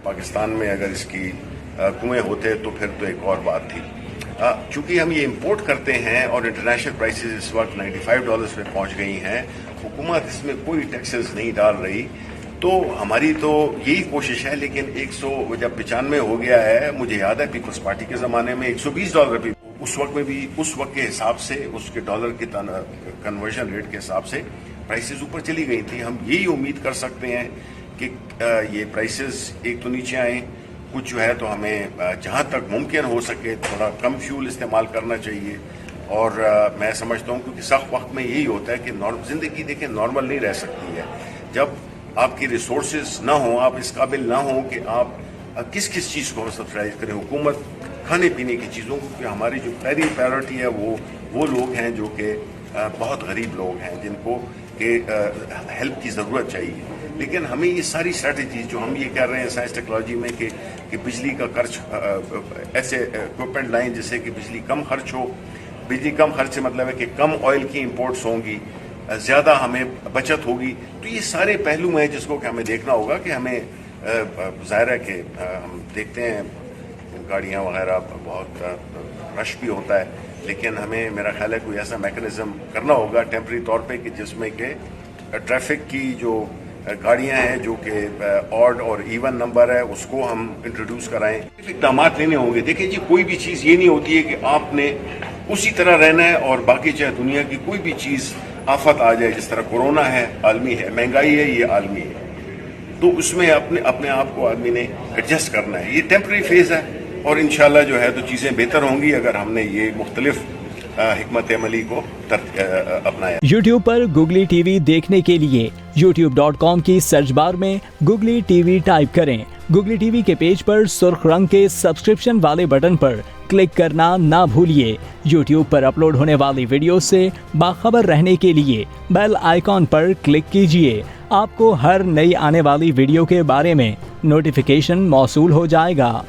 पाकिस्तान में अगर इसकी कुएं होते तो फिर तो एक और बात थी। चूंकि हम ये इंपोर्ट करते हैं और इंटरनेशनल प्राइसेस इस वक्त $95 पे पहुंच गई हैं, हुकूमत इसमें कोई टैक्सेस नहीं डाल रही, तो हमारी तो यही कोशिश है। लेकिन 100 जब 95 हो गया है, मुझे याद है पीपल्स पार्टी के ज़माने में $120 भी, उस वक्त में भी उस वक्त के हिसाब से उसके डॉलर के कन्वर्जन रेट के हिसाब से प्राइसेस ऊपर चली गई थी। हम यही उम्मीद कर सकते हैं कि ये प्राइसेस एक तो नीचे आए, कुछ जो है तो हमें जहाँ तक मुमकिन हो सके थोड़ा कम फ्यूल इस्तेमाल करना चाहिए। और मैं समझता हूँ क्योंकि सख्त वक्त में यही होता है कि ज़िंदगी देखें नॉर्मल नहीं रह सकती है। जब आपकी रिसोर्सेज ना हो, आप इस काबिल ना हो कि आप किस किस चीज़ को सब्सिडाइज करें, हुकूमत खाने पीने की चीज़ों को, क्योंकि हमारी जो पहली प्रायोरिटी है वो लोग हैं जो कि बहुत गरीब लोग हैं, जिनको के हेल्प की ज़रूरत चाहिए। लेकिन हमें ये सारी स्ट्रैटेजी जो हम ये कर रहे हैं साइंस टेक्नोलॉजी में कि बिजली का खर्च ऐसे इक्विपमेंट लाएं जिससे कि बिजली कम खर्च हो। बिजली कम खर्च से मतलब है कि कम ऑयल की इंपोर्ट्स होंगी, ज़्यादा हमें बचत होगी। तो ये सारे पहलू हैं जिसको कि हमें देखना होगा कि हमें ज़ाहिर है कि हम देखते हैं गाड़ियाँ वगैरह बहुत रश भी होता है, लेकिन हमें मेरा ख्याल है कोई ऐसा मैकेनिज़्म करना होगा टेम्परेरी तौर पे कि जिसमें कि ट्रैफिक की जो गाड़ियां हैं जो कि ऑड और इवन नंबर है उसको हम इंट्रोड्यूस कराएं। इक़दाम लेने होंगे। देखिए जी, कोई भी चीज़ ये नहीं होती है कि आपने उसी तरह रहना है और बाकी चाहे दुनिया की कोई भी चीज़ आफत आ जाए, जिस तरह कोरोना है आलमी है, महंगाई है ये आलमी है, तो उसमें अपने आप को आदमी ने एडजस्ट करना है। ये टेम्परेरी फेज़ है और इंशाल्लाह जो है तो चीज़ें बेहतर होंगी अगर हमने ये मुख्तलिफ हिकमत अमली को अपनाया। YouTube पर गुगली टीवी देखने के लिए youtube.com की सर्च बार में गुगली टीवी टाइप करें। गुगली टीवी के पेज पर सुर्ख रंग के सब्सक्रिप्शन वाले बटन पर क्लिक करना ना भूलिए। YouTube पर अपलोड होने वाली वीडियो से बाखबर रहने के लिए बेल आइकॉन पर क्लिक कीजिए। आपको हर नई आने वाली वीडियो के बारे में नोटिफिकेशन मौसूल हो जाएगा।